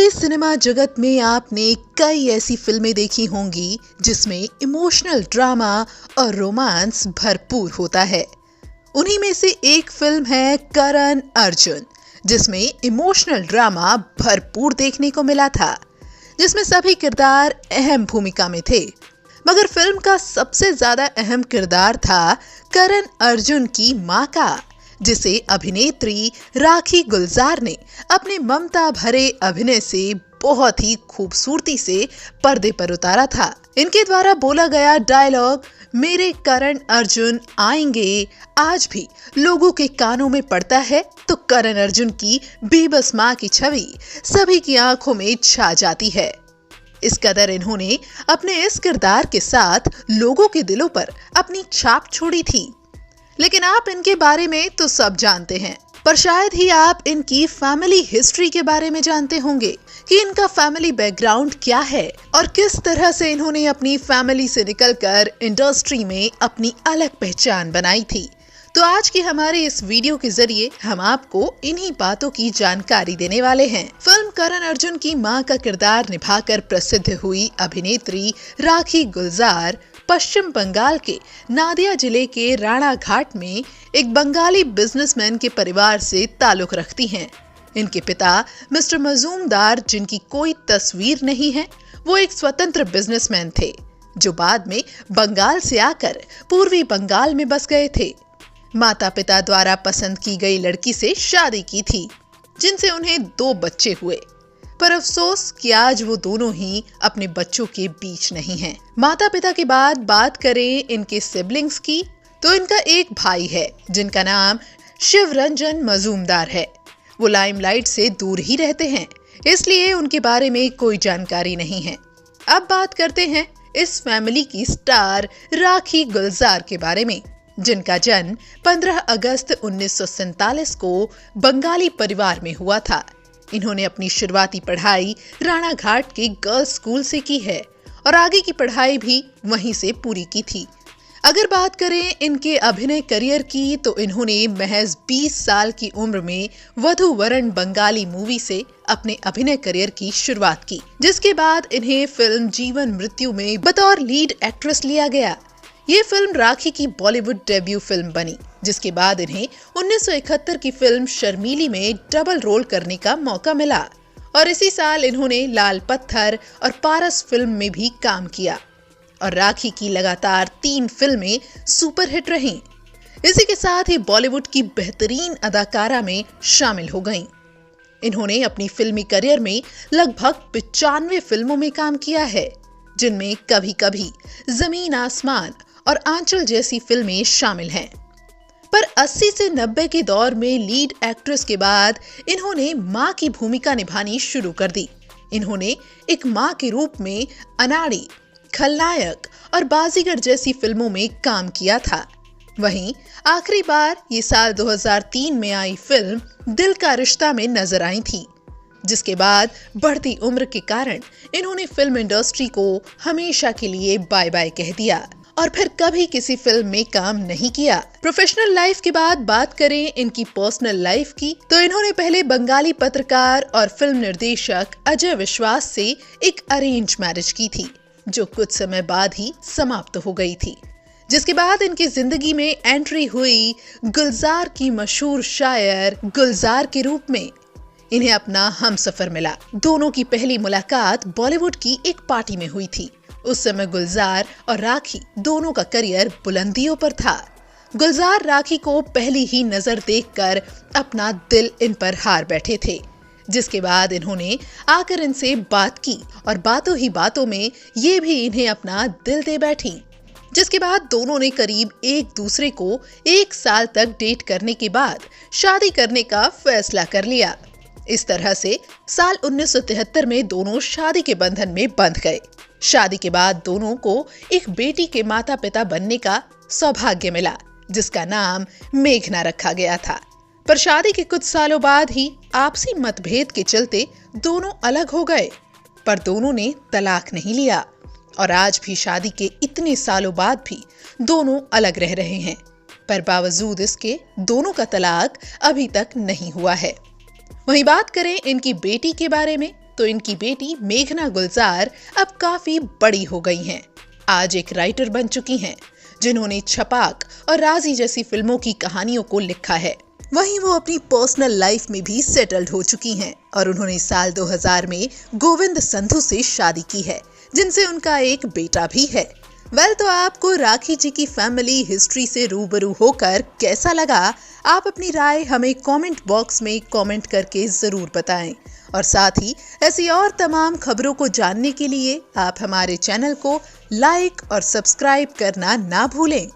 Hindi cinema जगत में आपने कई ऐसी फिल्में देखी होंगी जिसमें इमोशनल ड्रामा और रोमांस भरपूर होता है। उन्हीं में से एक फिल्म है करण अर्जुन, जिसमें इमोशनल ड्रामा भरपूर देखने को मिला था, जिसमें सभी किरदार अहम भूमिका में थे। मगर फिल्म का सबसे ज्यादा अहम किरदार था करण अर्जुन की मां का, जिसे अभिनेत्री राखी गुलजार ने अपने ममता भरे अभिनय से बहुत ही खूबसूरती से पर्दे पर उतारा था। इनके द्वारा बोला गया डायलॉग मेरे करण अर्जुन आएंगे आज भी लोगों के कानों में पड़ता है तो करण अर्जुन की बेबस मां की छवि सभी की आंखों में छा जाती है। इस कदर इन्होंने अपने इस किरदार के साथ लोगों के दिलों पर अपनी छाप छोड़ी थी। लेकिन आप इनके बारे में तो सब जानते हैं, पर शायद ही आप इनकी फैमिली हिस्ट्री के बारे में जानते होंगे कि इनका फैमिली बैकग्राउंड क्या है और किस तरह से इन्होंने अपनी फैमिली से निकलकर इंडस्ट्री में अपनी अलग पहचान बनाई थी। तो आज की हमारे इस वीडियो के जरिए हम आपको इन्हीं बातों की जानकारी देने वाले हैं। फिल्म करण अर्जुन की मां का किरदार निभाकर प्रसिद्ध हुई अभिनेत्री राखी गुलजार पश्चिम बंगाल के नादिया जिले के राणा घाट में एक बंगाली बिजनेसमैन के परिवार से ताल्लुक रखती हैं। इनके पिता मिस्टर मजूमदार, जिनकी कोई तस्वीर नहीं है, वो एक स्वतंत्र बिजनेसमैन थे जो बाद में बंगाल से आकर पूर्वी बंगाल में बस गए थे। माता पिता द्वारा पसंद की गई लड़की से शादी की थी, जिनसे उन्हें 2 बच्चे हुए, पर अफसोस कि आज वो दोनों ही अपने बच्चों के बीच नहीं हैं। माता पिता के बाद बात करें इनके सिबलिंग्स की, तो इनका एक भाई है जिनका नाम शिवरंजन मजूमदार है। वो लाइमलाइट से दूर ही रहते हैं, इसलिए उनके बारे में कोई जानकारी नहीं है। अब बात करते हैं इस फैमिली की स्टार राखी गुलजार के बारे में, जिनका जन्म 15 अगस्त 1947 को बंगाली परिवार में हुआ था। इन्होंने अपनी शुरुआती पढ़ाई राणा घाट के गर्ल्स स्कूल से की है और आगे की पढ़ाई भी वहीं से पूरी की थी। अगर बात करें इनके अभिनय करियर की, तो इन्होंने महज 20 साल की उम्र में वधू वरण बंगाली मूवी से अपने अभिनय करियर की शुरुआत की, जिसके बाद इन्हें फिल्म जीवन मृत्यु में बतौर लीड एक्ट्रेस लिया गया। ये फिल्म राखी की बॉलीवुड डेब्यू फिल्म बनी, जिसके बाद इन्हें 1971 की फिल्म शर्मीली में डबल रोल करने का मौका मिला और इसी साल इन्होंने लाल पत्थर और पारस फिल्म में भी काम किया और राखी की लगातार 3 फिल्में सुपरहिट रहीं। इसी के साथ ही बॉलीवुड की बेहतरीन अदाकारा में शामिल हो गईं। इन्होंने अपनी फिल्मी करियर में लगभग 95 फिल्मों में काम किया है, जिनमें कभी कभी जमीन आसमान और आंचल जैसी फिल्में शामिल हैं। पर 80 से 90 के दौर में लीड एक्ट्रेस के बाद इन्होंने मां की भूमिका निभानी शुरू कर दी। इन्होंने एक मां के रूप में अनाड़ी, खलनायक और बाजीगर जैसी फिल्मों में काम किया था। वहीं आखिरी बार ये साल 2003 में आई फिल्म दिल का रिश्ता में नजर आई थी, जिसके बाद बढ़ती उम्र के कारण इन्होंने फिल्म इंडस्ट्री को हमेशा के लिए बाय बाय कह दिया और फिर कभी किसी फिल्म में काम नहीं किया। प्रोफेशनल लाइफ के बाद बात करें इनकी पर्सनल लाइफ की, तो इन्होंने पहले बंगाली पत्रकार और फिल्म निर्देशक अजय विश्वास से एक अरेंज मैरिज की थी, जो कुछ समय बाद ही समाप्त हो गई थी, जिसके बाद इनकी जिंदगी में एंट्री हुई गुलजार की मशहूर शायर गुलजार के रूप में। इन्हें अपना हमसफर मिला। दोनों की पहली मुलाकात बॉलीवुड की एक पार्टी में हुई थी। उस समय गुलजार और राखी दोनों का करियर बुलंदियों पर था। गुलजार राखी को पहली ही नजर देखकर अपना दिल इन पर हार बैठे थे, जिसके बाद इन्होंने आकर इनसे बात की और बातों ही बातों में ये भी इन्हें अपना दिल दे बैठी, जिसके बाद दोनों ने करीब एक दूसरे को 1 साल तक डेट करने के बाद शादी करने का फैसला कर लिया। इस तरह से साल 1973 में दोनों शादी के बंधन में बंध गए। शादी के बाद दोनों को एक बेटी के माता पिता बनने का सौभाग्य मिला, जिसका नाम मेघना रखा गया था। पर शादी के कुछ सालों बाद ही आपसी मतभेद के चलते दोनों अलग हो गए, पर दोनों ने तलाक नहीं लिया और आज भी शादी के इतने सालों बाद भी दोनों अलग रह रहे हैं। पर बावजूद इसके दोनों का तलाक अभी तक नहीं हुआ है। वहीं बात करें इनकी बेटी के बारे में, तो इनकी बेटी मेघना गुलजार अब काफी बड़ी हो गई हैं। आज एक राइटर बन चुकी हैं, जिन्होंने छपाक और राजी जैसी फिल्मों की कहानियों को लिखा है। वहीं वो अपनी पर्सनल लाइफ में भी सेटल्ड हो चुकी हैं और उन्होंने साल 2000 में गोविंद संधू से शादी की है, जिनसे उनका एक बेटा भी है। तो आपको राखी जी की फैमिली हिस्ट्री से रूबरू होकर कैसा लगा? आप अपनी राय हमें कमेंट बॉक्स में कमेंट करके जरूर बताएं। और साथ ही ऐसी और तमाम खबरों को जानने के लिए आप हमारे चैनल को लाइक और सब्सक्राइब करना ना भूलें।